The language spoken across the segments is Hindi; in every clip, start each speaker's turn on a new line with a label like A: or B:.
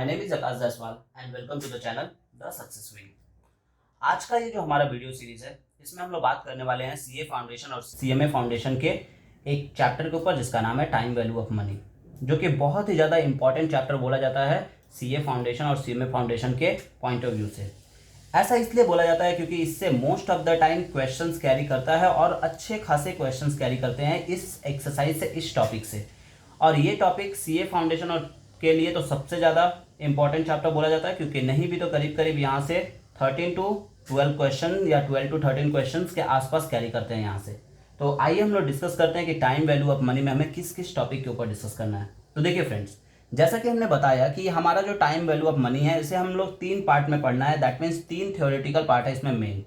A: My name is Akash Jaiswal and welcome to the channel the success way. आज का ये जो हमारा वीडियो सीरीज है इसमें हम लोग बात करने वाले हैं सीए फाउंडेशन और सीएमए फाउंडेशन के एक चैप्टर के ऊपर जिसका नाम है टाइम वैल्यू ऑफ मनी, जो कि बहुत ही ज़्यादा इंपॉर्टेंट चैप्टर बोला जाता है सीए फाउंडेशन और सीएमए फाउंडेशन के पॉइंट ऑफ व्यू से। ऐसा इसलिए बोला जाता है क्योंकि इससे most of the time questions carry करता है और अच्छे खासे क्वेश्चंस कैरी करते हैं इस एक्सरसाइज से, इस टॉपिक से। और ये टॉपिक सीए फाउंडेशन और के लिए तो सबसे ज़्यादा इंपॉर्टेंट चैप्टर बोला जाता है, क्योंकि नहीं भी तो करीब करीब यहाँ से 13 to 12 क्वेश्चन या 12 to 13 क्वेश्चन के आसपास कैरी करते हैं यहाँ से। तो आइए हम लोग डिस्कस करते हैं कि टाइम वैल्यू ऑफ मनी में हमें किस किस टॉपिक के ऊपर डिस्कस करना है। तो देखिए फ्रेंड्स, जैसा कि हमने बताया कि हमारा जो टाइम वैल्यू ऑफ मनी है इसे हम लोग 3 पार्ट में पढ़ना है। दैट मीन्स 3 थ्योरेटिकल पार्ट है इसमें मेन।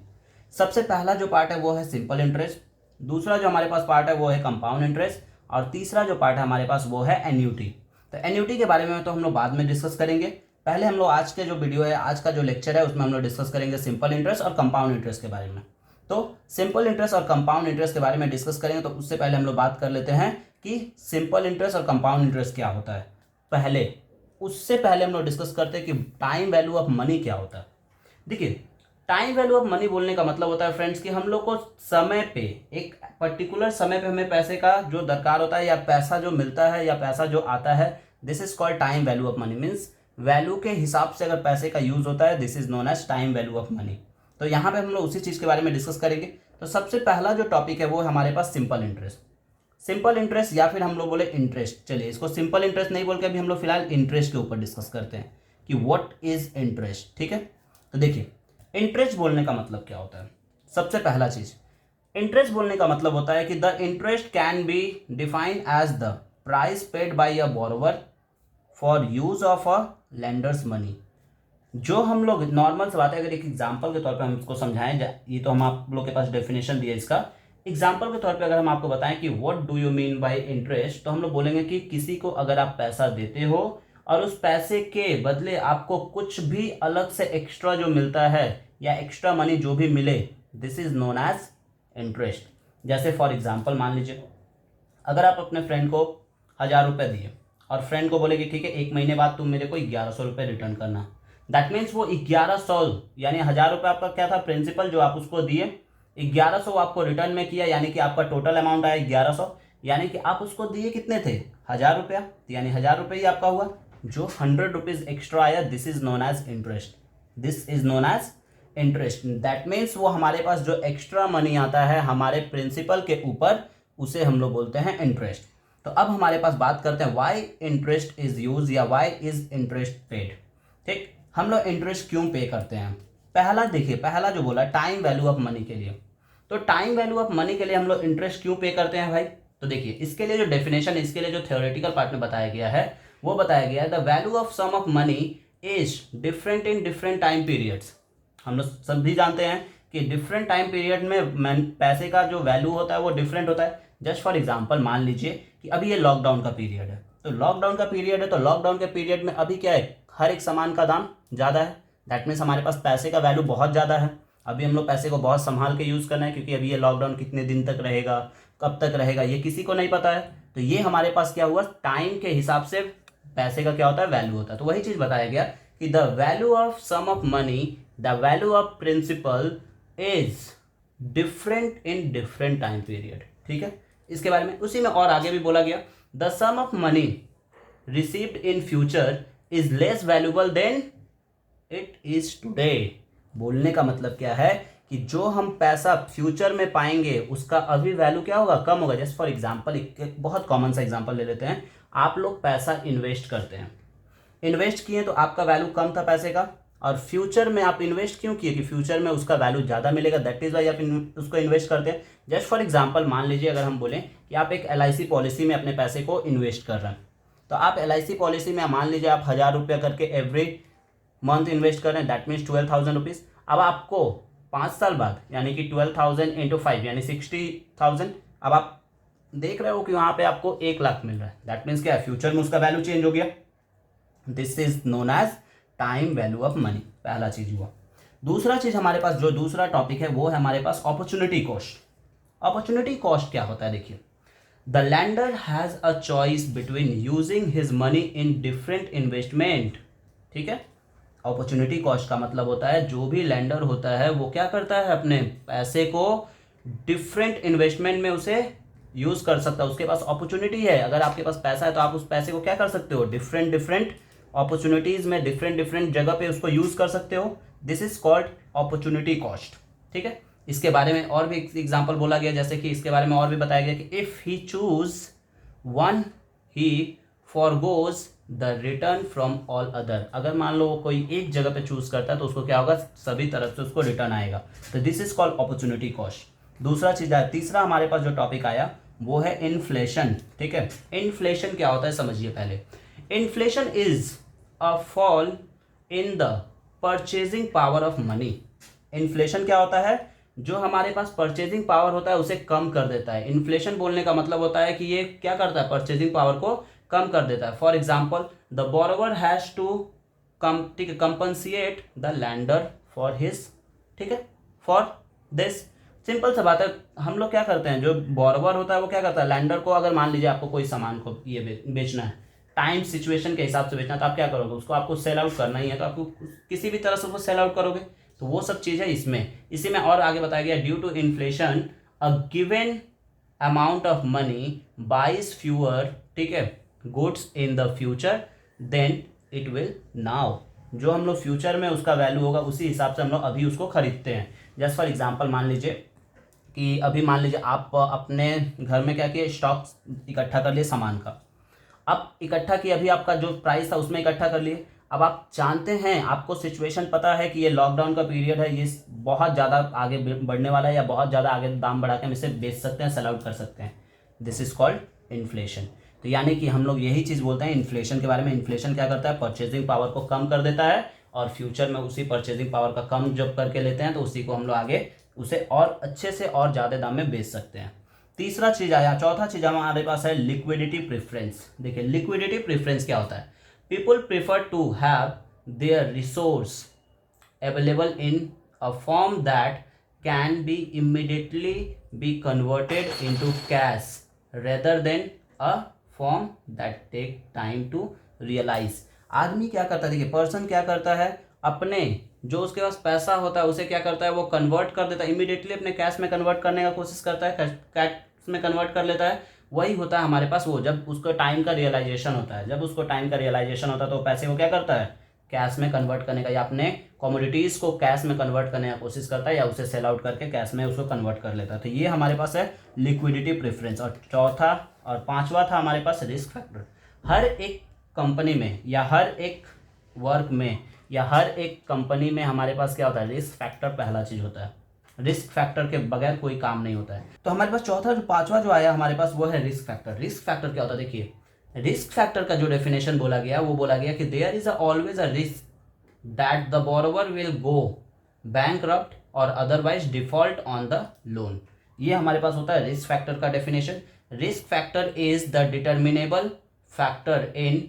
A: सबसे पहला जो पार्ट है वो है सिंपल इंटरेस्ट, दूसरा जो हमारे पास पार्ट है वो है कंपाउंड इंटरेस्ट, और तीसरा जो पार्ट है हमारे पास वो है एन्यूटी। तो एन्यूटी के बारे में तो हम लोग बाद में डिस्कस करेंगे। पहले हम लोग आज के जो वीडियो है, आज का जो लेक्चर है उसमें हम लोग डिस्कस करेंगे सिंपल इंटरेस्ट और कंपाउंड इंटरेस्ट के बारे में। तो सिंपल इंटरेस्ट और कंपाउंड इंटरेस्ट के बारे में डिस्कस करेंगे, तो उससे पहले हम लोग बात कर लेते हैं कि सिंपल इंटरेस्ट और कंपाउंड इंटरेस्ट क्या होता है। उससे पहले हम लोग डिस्कस करते हैं कि टाइम वैल्यू ऑफ मनी क्या होता है। देखिए, टाइम वैल्यू ऑफ मनी बोलने का मतलब होता है फ्रेंड्स कि हम लोग को समय पे, एक पर्टिकुलर समय पे हमें पैसे का जो दरकार होता है या पैसा जो मिलता है या पैसा जो आता है, this is called time value of money. Means value के हिसाब से अगर पैसे का यूज होता है, this is known as time value of money. तो यहाँ पे हम लोग उसी चीज़ के बारे में डिस्कस करेंगे। तो सबसे पहला जो टॉपिक है वो है हमारे पास सिंपल इंटरेस्ट। सिंपल इंटरेस्ट या फिर हम लोग बोले इंटरेस्ट, चलिए इसको सिंपल इंटरेस्ट नहीं बोल के अभी हम लोग फिलहाल इंटरेस्ट के ऊपर डिस्कस करते हैं कि व्हाट इज इंटरेस्ट। ठीक है, तो देखिए इंटरेस्ट बोलने का मतलब क्या होता है। सबसे पहला चीज, इंटरेस्ट बोलने का मतलब होता है कि the interest can be defined as the price paid by a borrower for use of a lender's money. जो हम लोग नॉर्मल से बात है, अगर एक एग्जांपल के तौर पे हम इसको समझाएं, ये तो हम आप लोग के पास डेफिनेशन दिया इसका। एग्जांपल के तौर पे अगर हम आपको बताएं कि what do you mean by interest, तो हम लोग बोलेंगे कि किसी को अगर आप पैसा देते हो और उस पैसे के बदले आपको कुछ भी अलग से एक्स्ट्रा जो मिलता है या एक्स्ट्रा मनी जो भी मिले, this is known as interest. जैसे फॉर एग्जांपल मान लीजिए, अगर आप अपने फ्रेंड को 1000 रुपये दिए और फ्रेंड को बोले कि ठीक है 1 महीने बाद तुम मेरे को 1100 रुपये रिटर्न करना। दैट मीन्स वो 1100 यानी 1000 रुपये आपका क्या था, प्रिंसिपल जो आप उसको दिए, 1100 आपको रिटर्न में किया, यानी कि आपका टोटल अमाउंट आया 1100। यानी कि आप उसको दिए कितने थे, 1000 रुपया, यानी 1000 रुपये ही आपका हुआ। जो 100 रुपीज़ एक्स्ट्रा आया, this is known as interest. This is known as interest. That means वो हमारे पास जो एक्स्ट्रा मनी आता है हमारे प्रिंसिपल के ऊपर, उसे हम लोग बोलते हैं इंटरेस्ट। तो अब हमारे पास बात करते हैं वाई इंटरेस्ट इज यूज या वाई इज इंटरेस्ट पेड। ठीक, हम लोग इंटरेस्ट क्यों पे करते हैं। पहला देखिए, पहला जो बोला टाइम वैल्यू ऑफ मनी के लिए, तो टाइम वैल्यू ऑफ मनी के लिए हम लोग इंटरेस्ट क्यों पे करते हैं भाई। तो देखिए, इसके लिए जो डेफिनेशन, इसके लिए जो थ्योरेटिकल पार्ट में बताया गया है वो बताया गया है the value of sum of money is different in different time periods. हम लोग सभी जानते हैं कि डिफरेंट टाइम पीरियड में पैसे का जो वैल्यू होता है वो डिफरेंट होता है। जस्ट फॉर एग्जांपल मान लीजिए कि अभी ये लॉकडाउन का पीरियड है, तो लॉकडाउन का पीरियड है, तो लॉकडाउन के पीरियड में अभी क्या है, हर एक सामान का दाम ज़्यादा है। दैट मीन्स हमारे पास पैसे का वैल्यू बहुत ज़्यादा है। अभी हम लोग पैसे को बहुत संभाल के यूज़ करना है, क्योंकि अभी ये लॉकडाउन कितने दिन तक रहेगा, कब तक रहेगा, ये किसी को नहीं पता है। तो ये हमारे पास क्या हुआ, टाइम के हिसाब से पैसे का क्या होता है, वैल्यू होता है। तो वही चीज़ बताया गया कि the value of sum of money, the value of principal is different in different time period. ठीक है, इसके बारे में उसी में और आगे भी बोला गया, the sum of money received in future is less valuable than it is today. बोलने का मतलब क्या है कि जो हम पैसा फ्यूचर में पाएंगे उसका अभी वैल्यू क्या होगा, कम होगा। जैसे फॉर एग्जांपल, एक बहुत कॉमन सा एग्जांपल ले लेते हैं। आप लोग पैसा इन्वेस्ट करते हैं, इन्वेस्ट किए तो आपका वैल्यू कम था पैसे का, और फ्यूचर में आप इन्वेस्ट क्यों किए कि फ्यूचर में उसका वैल्यू ज़्यादा मिलेगा, दैट इज़ वाई आप उसको इन्वेस्ट करते हैं। जस्ट फॉर एग्जांपल मान लीजिए, अगर हम बोलें कि आप एक LIC पॉलिसी में अपने पैसे को इन्वेस्ट कर रहे हैं, तो आप LIC पॉलिसी में मान लीजिए आप 1000 रुपया करके एवरी मंथ इन्वेस्ट कर रहे हैं, दैट मीन्स 12,000 रुपीज़। अब आपको 5 साल बाद यानी कि 12,000 इंटू 5 यानी 60,000, अब आप देख रहे हो कि वहाँ पे आपको 1 लाख मिल रहा है। दैट मीन्स क्या है, फ्यूचर में उसका वैल्यू चेंज हो गया। This is known as time value of money. पहला चीज हुआ। दूसरा चीज हमारे पास जो दूसरा टॉपिक है वो है हमारे पास अपॉर्चुनिटी कॉस्ट। अपॉर्चुनिटी कॉस्ट क्या होता है, देखिए, the lander has a choice between using his money in different investment. ठीक है। अपॉर्चुनिटी कॉस्ट का मतलब होता है जो भी लैंडर होता है वो क्या करता है, अपने पैसे को डिफरेंट इन्वेस्टमेंट में उसे यूज़ कर सकता है। उसके पास अपॉर्चुनिटी है, अगर आपके पास पैसा है तो आप उस पैसे को क्या कर सकते हो, डिफरेंट डिफरेंट अपॉर्चुनिटीज़ में डिफरेंट डिफरेंट जगह पे उसको यूज़ कर सकते हो। This is called opportunity cost. ठीक है। इसके बारे में और भी एग्जाम्पल बोला गया, जैसे कि इसके बारे में और भी बताया गया कि if he choose one he forgoes the return from all other. अगर मान लो वो कोई एक जगह पे चूज करता है तो उसको क्या होगा, सभी तरफ से उसको रिटर्न आएगा। तो this is called opportunity cost. दूसरा चीज़ है, तीसरा हमारे पास जो टॉपिक आया वो है इन्फ्लेशन। ठीक है। इन्फ्लेशन क्या होता है समझिए पहले। Inflation is a fall in the purchasing power of money. Inflation क्या होता है, जो हमारे पास परचेजिंग पावर होता है उसे कम कर देता है। इन्फ्लेशन बोलने का मतलब होता है कि ये क्या करता है, परचेजिंग पावर को कम कर देता है। For example the borrower has to compensate the lender for his, ठीक है, फॉर दिस। सिंपल सा बात है, हम लोग क्या करते हैं, जो बोरोवर होता है वो क्या करता है, लैंडर को अगर मान लीजिए आपको कोई सामान को ये बेचना है, टाइम सिचुएशन के हिसाब से बेचना, तो आप क्या करोगे, उसको आपको सेल आउट करना ही है, तो आपको किसी भी तरह से उसको सेल आउट करोगे। तो वो सब चीज़ है इसमें। इसी में और आगे बताया गया, due to inflation a given amount of money buys fewer, ठीक है, goods in the future than it will now. जो हम लोग फ्यूचर में उसका वैल्यू होगा उसी हिसाब से हम लोग अभी उसको खरीदते हैं। जस्ट फॉर एग्जांपल मान लीजिए कि अभी मान लीजिए आप अपने घर में क्या किए, स्टॉक इकट्ठा कर लिए सामान का। अब इकट्ठा किए, अभी आपका जो प्राइस था उसमें इकट्ठा कर लिए। अब आप जानते हैं, आपको सिचुएशन पता है कि ये लॉकडाउन का पीरियड है, ये बहुत ज़्यादा आगे बढ़ने वाला है या बहुत ज़्यादा आगे दाम बढ़ा के हम इसे बेच सकते हैं, सेल आउट कर सकते हैं। This is called inflation. तो यानी कि हम लोग यही चीज़ बोलते हैं इन्फ्लेशन के बारे में। इन्फ्लेशन क्या करता है, परचेजिंग पावर को कम कर देता है और फ्यूचर में उसी परचेजिंग पावर का कम जब करके लेते हैं तो उसी को हम लोग आगे उसे और अच्छे से और ज़्यादा दाम में बेच सकते हैं। तीसरा चीज़ आया, चौथा चीज़ हमारे पास है लिक्विडिटी प्रेफरेंस। देखिए लिक्विडिटी प्रेफरेंस क्या होता है, people prefer to have their resource available in a form that can be immediately be converted into cash rather than a form that take time to realise. आदमी क्या करता है, देखिए पर्सन क्या करता है, अपने जो उसके पास पैसा होता है उसे क्या करता है, वो कन्वर्ट कर देता है, इमीडिएटली अपने कैश में कन्वर्ट करने का कोशिश करता है, कैश में कन्वर्ट कर लेता है। वही होता है हमारे पास वो, जब उसको टाइम का रियलाइजेशन होता है, जब उसको टाइम का रियलाइजेशन होता है तो पैसे को क्या करता है, कैश में कन्वर्ट करने का, या अपने कमोडिटीज़ को कैश में कन्वर्ट करने का कोशिश करता है, या उसे सेल आउट करके कैश में उसको कन्वर्ट कर लेता है। तो ये हमारे पास है लिक्विडिटी प्रेफरेंस। और चौथा और पांचवा था हमारे पास रिस्क फैक्टर। हर एक कंपनी में या हर एक वर्क में या हर एक कंपनी में हमारे पास क्या होता है, रिस्क फैक्टर पहला चीज़ होता है। रिस्क फैक्टर के बगैर कोई काम नहीं होता है। तो हमारे पास चौथा जो पांचवा जो आया हमारे पास वो है रिस्क फैक्टर। रिस्क फैक्टर क्या होता है, देखिए रिस्क फैक्टर का जो डेफिनेशन बोला गया वो बोला गया कि there is always a risk that the borrower will go bankrupt और otherwise default on the loan. ये हमारे पास होता है रिस्क फैक्टर का definition. Risk factor is the determinable factor in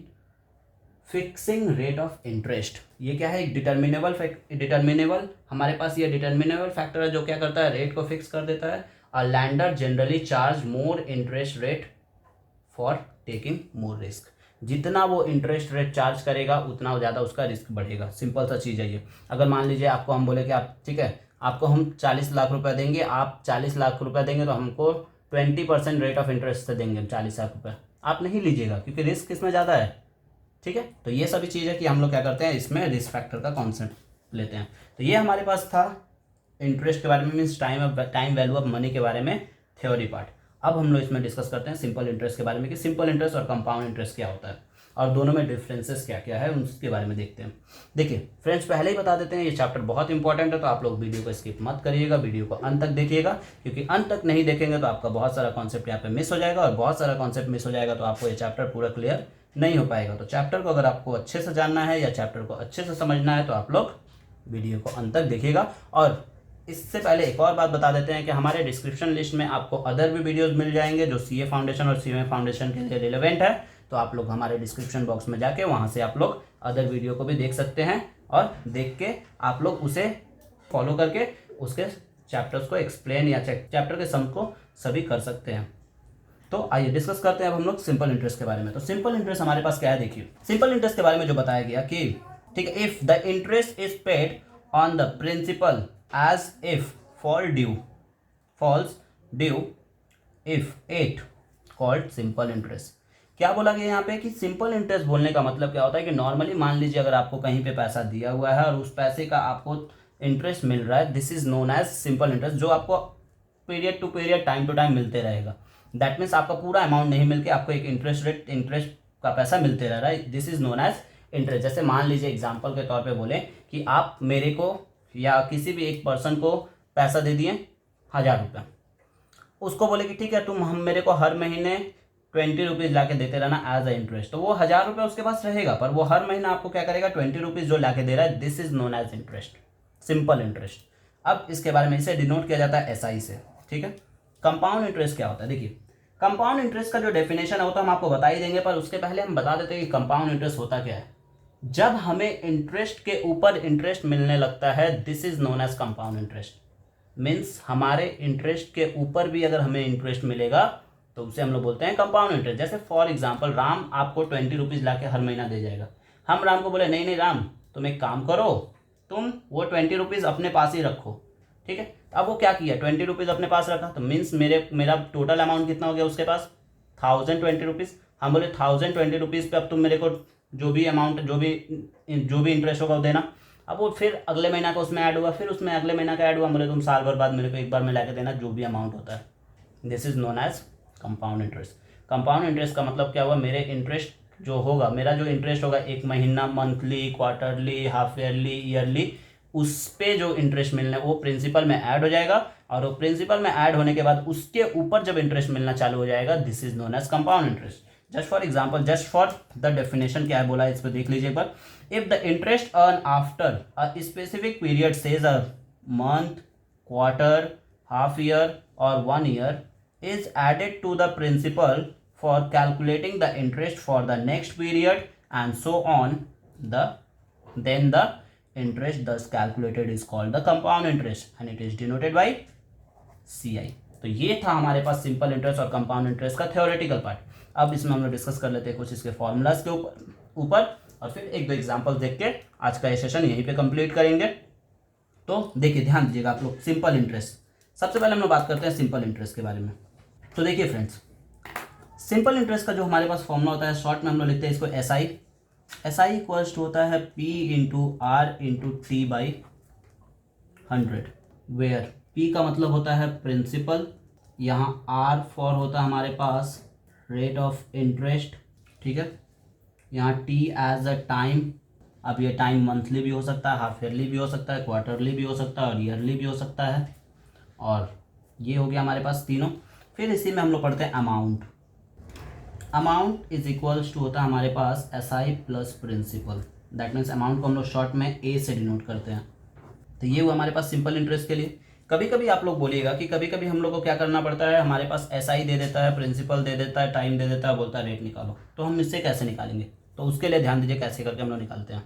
A: fixing rate of interest. ये क्या है, एक डिटर्मिनेबल हमारे पास ये डिटर्मिनेबल फैक्टर है जो क्या करता है, रेट को फिक्स कर देता है। A lender generally charge more interest rate for taking more risk. जितना वो इंटरेस्ट रेट चार्ज करेगा उतना ज़्यादा उसका रिस्क बढ़ेगा। सिंपल सा चीज़ है ये। अगर मान लीजिए आपको हम बोले कि आप ठीक है, आपको हम 40 लाख रुपए देंगे, आप 40 लाख रुपए देंगे तो हमको 20% रेट ऑफ इंटरेस्ट से देंगे 40 लाख रुपये, आप नहीं लीजिएगा क्योंकि रिस्क इसमें ज़्यादा है। ठीक है। तो ये सभी चीज़ है कि हम लोग क्या करते हैं, इसमें रिस्क फैक्टर का कॉन्सेप्ट लेते हैं। तो ये हमारे पास था इंटरेस्ट के बारे में, means time value of money के बारे में थ्योरी पार्ट। अब हम लोग इसमें डिस्कस करते हैं सिंपल इंटरेस्ट के बारे में कि सिंपल इंटरेस्ट और कंपाउंड इंटरेस्ट क्या होता है और दोनों में डिफरेंसेस क्या क्या है उसके बारे में देखते हैं। देखिए फ्रेंड्स, पहले ही बता देते हैं ये चैप्टर बहुत इंपॉर्टेंट है, तो आप लोग वीडियो को स्किप मत करिएगा, वीडियो को अंत तक देखिएगा, क्योंकि अंत तक नहीं देखेंगे तो आपका बहुत सारा कॉन्सेप्ट यहाँ पे मिस हो जाएगा, और बहुत सारा कॉन्सेप्ट मिस हो जाएगा तो आपको ये चैप्टर पूरा क्लियर नहीं हो पाएगा। तो चैप्टर को अगर आपको अच्छे से जानना है या चैप्टर को अच्छे से समझना है तो आप लोग वीडियो को अंत तक देखिएगा। और इससे पहले एक और बात बता देते हैं कि हमारे डिस्क्रिप्शन लिस्ट में आपको अदर भी वीडियोस मिल जाएंगे जो सीए फाउंडेशन और सीएमए फाउंडेशन के लिए रिलेवेंट है। तो आप लोग हमारे डिस्क्रिप्शन बॉक्स में जाके वहाँ से आप लोग अदर वीडियो को भी देख सकते हैं, और देख के आप लोग उसे फॉलो करके उसके चैप्टर्स को एक्सप्लेन या चैप्टर के सम को सभी कर सकते हैं। तो आइए डिस्कस करते हैं अब हम लोग सिंपल इंटरेस्ट के बारे में। तो सिंपल इंटरेस्ट हमारे पास क्या है, देखिए सिंपल इंटरेस्ट के बारे में जो बताया गया कि ठीक है, if the interest is paid on the principal as if falls due if it called simple interest. क्या बोला गया यहाँ पे कि सिंपल इंटरेस्ट बोलने का मतलब क्या होता है कि नॉर्मली मान लीजिए अगर आपको कहीं पे पैसा दिया हुआ है और उस पैसे का आपको इंटरेस्ट मिल रहा है, this is known as simple interest, जो आपको period to period time to time मिलते रहेगा। दैट मीन्स आपका पूरा अमाउंट नहीं मिलके आपको एक इंटरेस्ट का पैसा मिलते रह रहा है, this is known as interest. जैसे मान लीजिए एग्जाम्पल के तौर पे बोले कि आप मेरे को या किसी भी एक पर्सन को पैसा दे दिए 1000 रुपये, उसको बोले कि ठीक है तुम हम मेरे को हर महीने 20 रुपीज़ ला के देते रहना एज अ इंटरेस्ट, तो वो 1000 रुपये उसके पास रहेगा, पर वो हर महीना आपको क्या करेगा 20 रुपीज़ जो ला के दे रहा है, this is known as interest, simple interest. अब इसके बारे में इसे डिनोट किया जाता है एसआई से। ठीक है, कंपाउंड इंटरेस्ट क्या होता है? देखिए कंपाउंड इंटरेस्ट का जो डेफिनेशन है वो तो हम आपको बता ही देंगे, पर उसके पहले हम बता देते हैं कि कंपाउंड इंटरेस्ट होता क्या है। जब हमें इंटरेस्ट के ऊपर इंटरेस्ट मिलने लगता है, this is known as compound interest. Means हमारे इंटरेस्ट के ऊपर भी अगर हमें इंटरेस्ट मिलेगा तो उसे हम लोग बोलते हैं कंपाउंड इंटरेस्ट। जैसे फॉर एग्जांपल राम आपको 20 रुपीज़ ला के हर महीना दे जाएगा, हम राम को बोले नहीं नहीं राम तुम एक काम करो, तुम वो 20 रुपीज़ अपने पास ही रखो। ठीक है, अब वो क्या किया 20 रुपीज़ अपने पास रखा, तो मीन्स मेरा टोटल अमाउंट कितना हो गया उसके पास 1020 रुपीज़। हम बोले 1020 रुपीज़ पे अब तुम मेरे को जो भी अमाउंट जो भी इंटरेस्ट होगा वो देना। अब वो फिर अगले महीना का उसमें ऐड हुआ, फिर उसमें अगले महीना का ऐड हुआ, बोले तुम साल भर बाद मेरे को एक बार में ला के देना जो भी अमाउंट होता है, this is known as compound interest. Compound interest का मतलब क्या हुआ, मेरे इंटरेस्ट जो होगा, मेरा जो इंटरेस्ट होगा एक महीना, monthly, quarterly, half yearly, yearly, उस पे जो इंटरेस्ट मिलना है वो प्रिंसिपल में ऐड हो जाएगा, और वो प्रिंसिपल में ऐड होने के बाद उसके ऊपर जब इंटरेस्ट मिलना चालू हो जाएगा, this is known as compound interest. Just for example, just for the definition क्या है बोला है इस पर देख लीजिए एक बार। If the interest earn after a specific period says a month, quarter, half year और 1 year is added to the principal for calculating the interest for the next period and so on, then the interest thus calculated is called the compound interest and it is denoted by CI। तो ये था हमारे पास सिंपल इंटरेस्ट और कंपाउंड इंटरेस्ट का थ्योरेटिकल पार्ट। अब इसमें हम लोग डिस्कस कर लेते हैं कुछ इसके फॉर्मूलाज के ऊपर और फिर एक दो एग्जांपल देख के आज का ये सेशन यहीं पे कंप्लीट करेंगे। तो देखिए ध्यान दीजिएगा आप लोग, सिंपल इंटरेस्ट सबसे पहले हम लोग बात करते हैं सिंपल इंटरेस्ट के बारे में। तो देखिए फ्रेंड्स, सिंपल इंटरेस्ट का जो हमारे पास फॉर्मूला होता है, शॉर्ट में हम लोग लिखते हैं इसको एसआई। एसआई इक्वल्स टू होता है P into R into T by 100, where P का मतलब होता है प्रिंसिपल, यहाँ आर फॉर होता है हमारे पास रेट ऑफ इंटरेस्ट। ठीक है, यहाँ टी एज अ टाइम, अब ये टाइम मंथली भी हो सकता है, हाफ ईयरली भी हो सकता है, क्वार्टरली भी हो सकता है और ईयरली भी हो सकता है, और ये हो गया हमारे पास तीनों। फिर इसी में हम लोग पढ़ते हैं amount. Amount is equals to होता है हमारे पास S I plus principal, that means amount को हम लोग शॉर्ट में ए से डिनोट करते हैं। तो ये हुआ हमारे पास सिंपल इंटरेस्ट के लिए। कभी कभी आप लोग बोलिएगा कि कभी कभी हम लोग को क्या करना पड़ता है, हमारे पास एस आई दे देता है, प्रिंसिपल दे देता है, टाइम दे देता है, बोलता है रेट निकालो, तो हम इससे कैसे निकालेंगे, तो उसके लिए ध्यान दीजिए कैसे करके हम लोग निकालते हैं।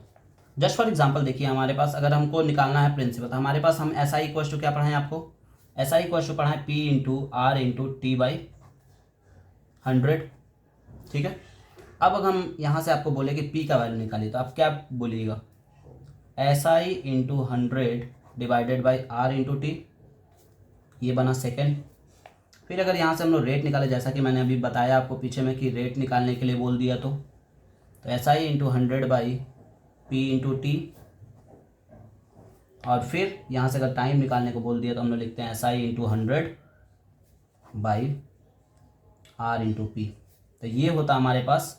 A: जस्ट फॉर एग्जाम्पल देखिए, हमारे पास अगर हमको निकालना है प्रिंसिपल, तो हमारे पास हम एस आई इक्वल्स टू क्या पढ़ाएं आपको, एस आई इक्वल्स टू पढ़ा है P into R into T by 100। ठीक है, अब अगर हम यहाँ से आपको बोले कि पी का वैल्यू निकालिए, तो आप क्या बोलिएगा, S I into 100 divided by R into T, ये बना सेकेंड। फिर अगर यहाँ से हम लोग रेट निकाले, जैसा कि मैंने अभी बताया आपको पीछे में कि रेट निकालने के लिए बोल दिया, तो S I into 100 by P into T, और फिर यहाँ से अगर टाइम निकालने को बोल दिया तो हम लोग लिखते हैं S I into 100 by R into P. तो ये होता हमारे पास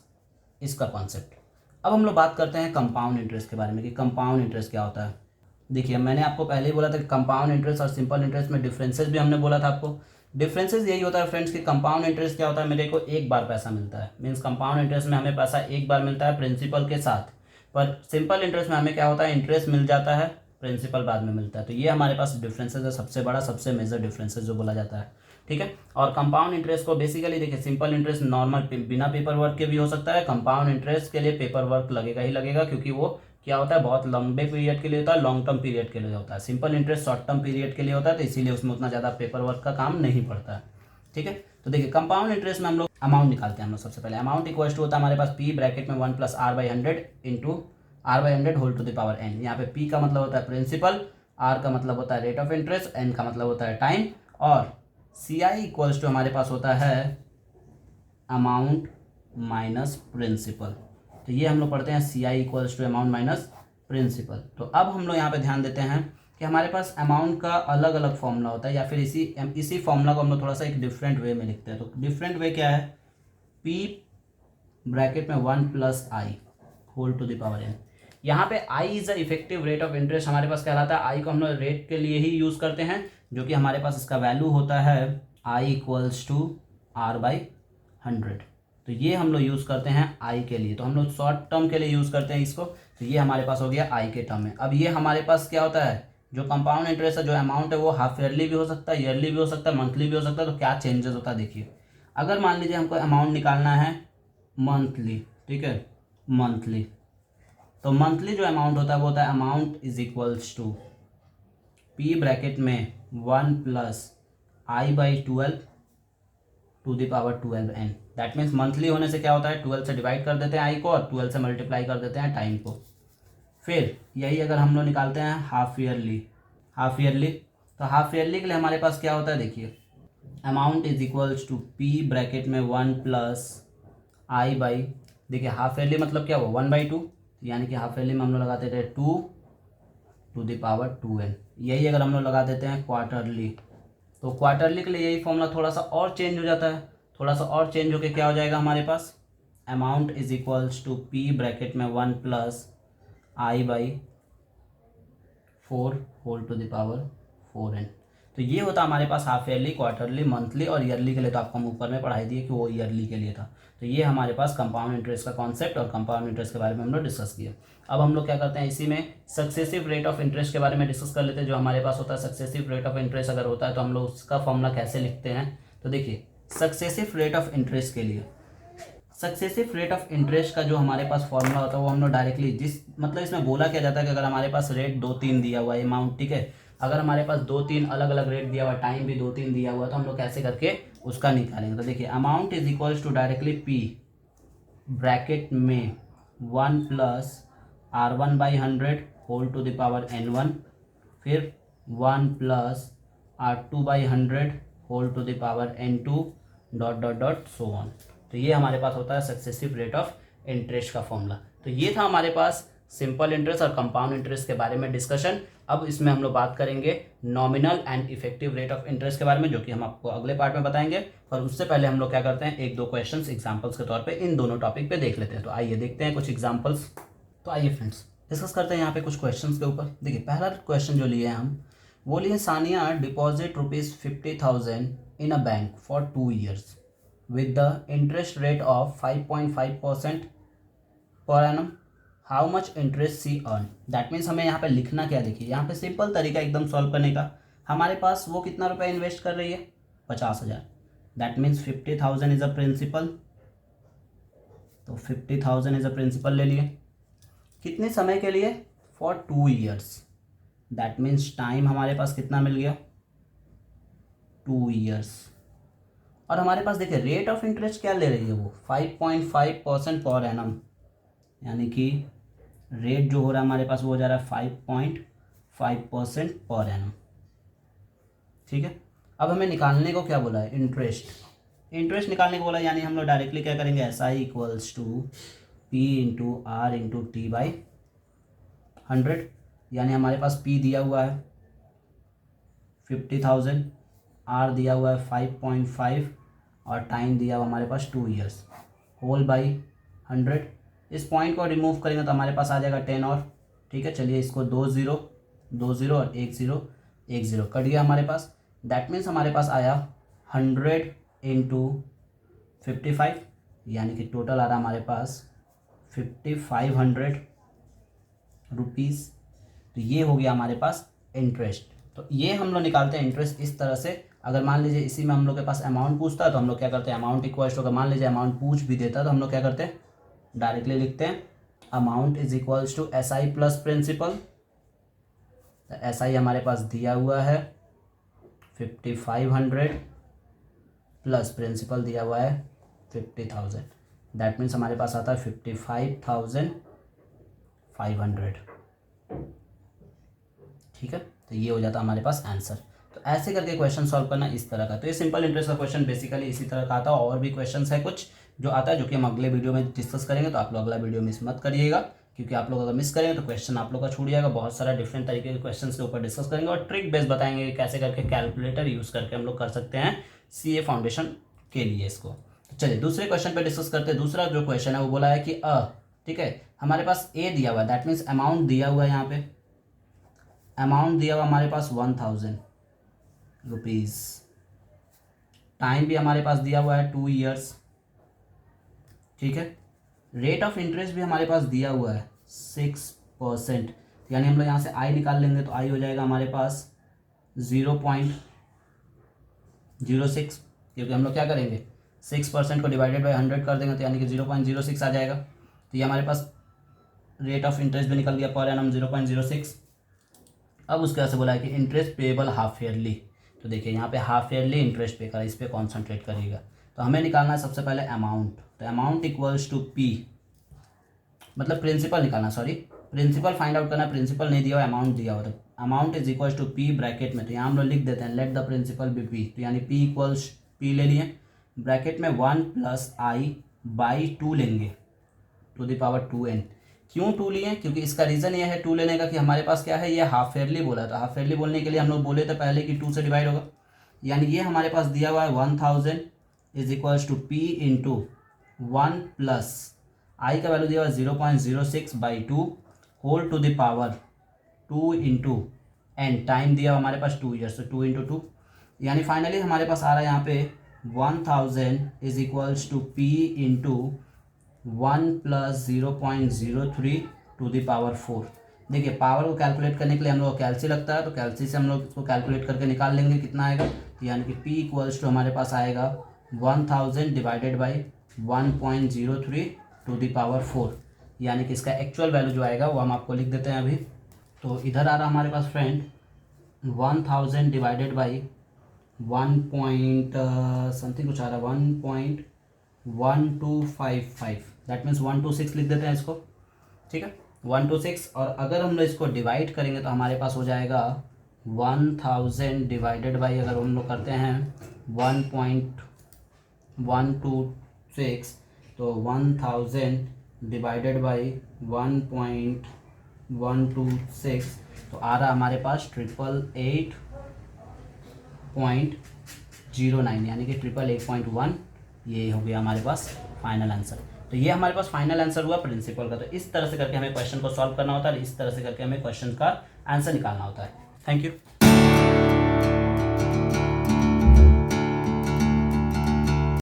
A: इसका कॉन्सेप्ट। अब हम लोग बात करते हैं कंपाउंड इंटरेस्ट के बारे में कि कंपाउंड इंटरेस्ट क्या होता है। देखिए मैंने आपको पहले ही बोला था कि कंपाउंड इंटरेस्ट और सिंपल इंटरेस्ट में डिफरेंसेस भी हमने बोला था आपको। डिफरेंसेस यही होता है फ्रेंड्स कि कंपाउंड इंटरेस्ट क्या होता है, मेरे को एक बार पैसा मिलता है, मीन्स कंपाउंड इंटरेस्ट में हमें पैसा एक बार मिलता है प्रिंसिपल के साथ, पर सिंपल इंटरेस्ट में हमें क्या होता है, इंटरेस्ट मिल जाता है, प्रिंसिपल बाद में मिलता है। तो ये हमारे पास डिफरेंसेस है, सबसे बड़ा सबसे मेजर डिफरेंसेस जो बोला जाता है। ठीक है, और कंपाउंड इंटरेस्ट को बेसिकली देखिए, सिंपल इंटरेस्ट नॉर्मल बिना पेपर वर्क के भी हो सकता है, कंपाउंड इंटरेस्ट के लिए पेपर वर्क लगेगा ही लगेगा, क्योंकि वो क्या होता है, बहुत लंबे पीरियड के लिए होता है, लॉन्ग टर्म पीरियड के लिए होता है। Simple interest short term period के लिए होता है, तो इसीलिए उसमें उतना ज़्यादा पेपर वर्क का काम नहीं पड़ता है। ठीक है, तो देखिए कंपाउंड इंटरेस्ट में हम लोग अमाउंट निकालते हैं। हम लोग सबसे पहले अमाउंट इक्वल टू होता है हमारे पास पी ब्रैकेट में 1 + r/100 into r/100 whole to the power n। यहाँ पे p का मतलब होता है प्रिंसिपल, r का मतलब होता है रेट ऑफ इंटरेस्ट, n का मतलब होता है टाइम, और CI इक्वल्स टू हमारे पास होता है अमाउंट माइनस प्रिंसिपल। तो ये हम लोग पढ़ते हैं CI equals to amount minus principal. तो अब हम लोग यहाँ पे ध्यान देते हैं कि हमारे पास अमाउंट का अलग अलग फॉर्मूला होता है, या फिर इसी फॉर्मूला को हम लोग थोड़ा सा एक डिफरेंट वे में लिखते हैं। तो डिफरेंट वे क्या है, p ब्रैकेट में 1 plus I whole to the power n। यहाँ पे i is the effective rate of interest हमारे पास कहलाता है। i को हम लोग रेट के लिए ही यूज़ करते हैं, जो कि हमारे पास इसका वैल्यू होता है i इक्वल्स टू r/100। तो ये हम लोग यूज़ करते हैं i के लिए। तो हम लोग शॉर्ट टर्म के लिए यूज़ करते हैं इसको। तो ये हमारे पास हो गया i के टर्म में। अब ये हमारे पास क्या होता है, जो कंपाउंड इंटरेस्ट है, जो अमाउंट है, वो हाफ ईयरली भी हो सकता है, ईयरली भी हो सकता है, मंथली भी हो सकता है। तो क्या चेंजेस होता है देखिए, अगर मान लीजिए हमको अमाउंट निकालना है मंथली, ठीक है, मंथली, तो मंथली जो अमाउंट होता है वो होता है amount is equals to p bracket में 1 plus i/12 to the power 12n। That means monthly होने से क्या होता है, 12 से डिवाइड कर देते हैं i को और 12 से मल्टीप्लाई कर देते हैं टाइम को। फिर यही अगर हम लोग निकालते हैं हाफ ईयरली, तो हाफ ईयरली के लिए हमारे पास क्या होता है देखिए, amount is equals to p bracket में 1 प्लस i बाई, देखिए हाफ ईयरली मतलब क्या हुआ 1/2, यानी कि हाफ ईयरली में हम लोग लगाते थे 2 टू द पावर 2n। यही अगर हम लोग लगा देते हैं क्वार्टरली, तो क्वार्टरली के लिए यही फॉर्मूला थोड़ा सा और चेंज हो जाता है। थोड़ा सा और चेंज होकर क्या हो जाएगा हमारे पास, amount is equals to p bracket में 1 plus i/4 whole to the power 4n। तो ये होता हमारे पास हाफ ईयरली, क्वार्टरली, मंथली, और ईयरली के लिए तो आपको हम ऊपर में पढ़ाई दिए कि वो ईयरली के लिए था। तो ये हमारे पास कंपाउंड इंटरेस्ट का कॉन्सेप्ट और कंपाउंड इंटरेस्ट के बारे में हम लोग डिस्कस किया। अब हम लोग क्या करते हैं, इसी में सक्सेसिव रेट ऑफ इंटरेस्ट के बारे में डिस्कस कर लेते हैं। जो हमारे पास होता है सक्सेसिव रेट ऑफ इंटरेस्ट अगर होता है तो हम लोग उसका फॉर्मूला कैसे लिखते हैं। तो देखिए सक्सेसिव रेट ऑफ इंटरेस्ट के लिए, सक्सेसिव रेट ऑफ इंटरेस्ट का जो हमारे पास फॉर्मूला होता है वो हम लोग डायरेक्टली मतलब इसमें बोला क्या जाता है कि अगर हमारे पास रेट 2-3 दिया हुआ है अमाउंट, ठीक है, अगर हमारे पास 2-3 अलग अलग रेट दिया हुआ है, टाइम भी 2-3 दिया हुआ है, तो हम लोग कैसे करके उसका निकालेंगे। तो देखिए amount is equals to directly p bracket में 1 plus r1/100 whole to the power n1, फिर 1 plus r2/100 whole to the power n2 dot dot dot so on. तो ये हमारे पास होता है सक्सेसिव रेट ऑफ इंटरेस्ट का फॉर्मूला। तो ये था हमारे पास सिंपल इंटरेस्ट और कंपाउंड इंटरेस्ट के बारे में डिस्कशन। अब इसमें हम लोग बात करेंगे nominal and effective rate of interest के बारे में, जो कि हम आपको अगले पार्ट में बताएंगे। पर उससे पहले हम लोग क्या करते हैं, 1-2 क्वेश्चंस एग्जांपल्स के तौर पे इन दोनों टॉपिक पे देख लेते हैं। तो आइए देखते हैं कुछ एग्जांपल्स। तो आइए फ्रेंड्स डिस्कस करते हैं यहाँ पे कुछ क्वेश्चंस के ऊपर। देखिए पहला क्वेश्चन जो लिए हम वो लिए, Sania deposit ₹50,000 in a bank for 2 years with the interest rate of 5.5% per annum. How much interest she earn? That means हमें यहाँ पे लिखना क्या, देखिए यहाँ पे सिंपल तरीका एकदम सॉल्व करने का। हमारे पास वो कितना रुपया इन्वेस्ट कर रही है, 50,000। That means 50,000 is a principal, तो 50,000 इज अ प्रिंसिपल ले लिए। कितने समय के लिए, for 2 years। That means time हमारे पास कितना मिल गया, 2 years। और हमारे पास देखिए रेट ऑफ इंटरेस्ट क्या ले रही है वो 5.5% पर एनम, यानी कि रेट जो हो रहा है हमारे पास वो हो जा रहा है 5.5% पर एनम, ठीक है। अब हमें निकालने को क्या बोला है, इंटरेस्ट निकालने को बोला, यानी हम लोग डायरेक्टली क्या करेंगे, SI equals to P into R into T/100। यानी हमारे पास P दिया हुआ है 50,000, R दिया हुआ है 5.5 और टाइम दिया हुआ हमारे पास 2 years, होल बाई 100। इस पॉइंट को रिमूव करेंगे तो हमारे पास आ जाएगा 10 और, ठीक है। चलिए इसको 2 0 और 1 0 कट गया हमारे पास। दैट मीन्स हमारे पास आया 100 इंटू 55, यानी कि टोटल आ रहा हमारे पास 5,500 रुपीज़। तो ये हो गया हमारे पास इंटरेस्ट। तो ये हम लोग निकालते हैं इंटरेस्ट इस तरह से। अगर मान लीजिए इसी में हम लोग के पास अमाउंट पूछता है तो हम लोग क्या करते हैं, अमाउंट इक्वल्स टू, अगर मान लीजिए अमाउंट पूछ भी देता है तो हम लोग क्या करते हैं, डायरेक्टली लिखते हैं amount is equals to SI plus principal. तो SI हमारे पास दिया हुआ है 5,500 प्लस प्रिंसिपल दिया हुआ है 50,000। दैट मीन्स हमारे पास आता है 55,500 500। ठीक है, तो ये हो जाता है हमारे पास आंसर। तो ऐसे करके क्वेश्चन सॉल्व करना इस तरह का। तो ये सिंपल इंटरेस्ट का क्वेश्चन बेसिकली इसी तरह का आता है। और भी क्वेश्चंस है कुछ जो आता है, जो कि हम अगले वीडियो में डिस्कस करेंगे। तो आप लोग अगला वीडियो मिस मत करिएगा, क्योंकि आप लोग अगर मिस करेंगे तो क्वेश्चन आप लोग का छूट जाएगा। बहुत सारा डिफरेंट तरीके के क्वेश्चन के ऊपर डिस्कस करेंगे और ट्रिक बेस बताएंगे कि कैसे करके कैलकुलेटर यूज़ करके हम लोग कर सकते हैं CA फाउंडेशन के लिए इसको। तो चलिए दूसरे क्वेश्चन पे डिस्कस करते हैं। दूसरा जो क्वेश्चन है वो बोला है कि ठीक है, हमारे पास A दिया हुआ है, दैट मीन्स अमाउंट दिया हुआ है। यहाँ पे अमाउंट दिया हुआ हमारे पास 1000 रुपीज़। टाइम भी हमारे पास दिया हुआ है 2 ईयर्स। ठीक है, रेट ऑफ इंटरेस्ट भी हमारे पास दिया हुआ है 6%। यानी हम लोग यहाँ से आई निकाल लेंगे तो आई हो जाएगा हमारे पास 0.06, क्योंकि हम लोग क्या करेंगे 6% को डिवाइडेड बाई 100 कर देंगे, तो यानी कि 0.06 आ जाएगा। तो ये हमारे पास रेट ऑफ इंटरेस्ट भी निकल गया पर एनम 0.06। अब उसके बाद से बोला है कि इंटरेस्ट पेएबल हाफ ईयरली। तो देखिए यहाँ पे हाफ ईयरली इंटरेस्ट पे करा, इस पर कॉन्सेंट्रेट करिएगा। तो हमें निकालना है सबसे पहले अमाउंट। तो अमाउंट इक्वल्स टू P, मतलब प्रिंसिपल निकालना, सॉरी प्रिंसिपल फाइंड आउट करना। प्रिंसिपल नहीं दिया हुआ, अमाउंट दिया हुआ। तो amount is equals to P bracket में, तो यहाँ हम लोग लिख देते हैं let the principal be P। तो यानी P इक्वल्स P ले लिए, ब्रैकेट में 1 + I/2 लेंगे टू द पावर 2n। क्यों 2 लिए? क्योंकि इसका रीज़न ये है 2 लेने का कि हमारे पास क्या है, ये हाफ ईयरली बोला था। हाफ ईयरली बोलने के लिए हम लोग बोले थे पहले कि 2 से डिवाइड होगा। यानी ये हमारे पास दिया हुआ है 1000 is equals to P into 1 + I का वैल्यू दिया हुआ है 0.06/2 whole to the power 2 into n। Time दिया हुआ हमारे पास 2 ईयर्स, तो 2 इंटू 2। यानी फाइनली हमारे पास आ रहा है यहाँ पे 1000 is equals to P into 1 + 0.03 to the power 4। देखिए पावर को कैलकुलेट करने के लिए हम लोग को कैल्सी लगता है, तो कैल्सी से हम लोग इसको कैलकुलेट करके निकाल लेंगे कितना आएगा। यानी कि P इक्वल्स टू हमारे पास आएगा 1000 divided by 1.03 to the power 4। यानी कि इसका एक्चुअल वैल्यू जो आएगा वो हम आपको लिख देते हैं अभी। तो इधर आ रहा हमारे पास फ्रेंड 1000 डिवाइडेड बाई 1 समथिंग कुछ आ रहा है 1.1255, दैट मीन्स 126 लिख देते हैं इसको। ठीक है, 126। और अगर हम लोग इसको डिवाइड करेंगे तो हमारे पास हो जाएगा 1000 डिवाइडेड बाई, अगर हम लोग करते हैं 1.126, तो 1000 डिवाइडेड बाई 1.126, तो आ रहा हमारे पास 888.09, यानी कि 888.1। ये हो गया हमारे पास फाइनल आंसर। तो ये हमारे पास फाइनल आंसर हुआ प्रिंसिपल का। तो इस तरह से करके हमें क्वेश्चन को सॉल्व करना होता है, इस तरह से करके हमें क्वेश्चन का आंसर निकालना होता है। Thank you.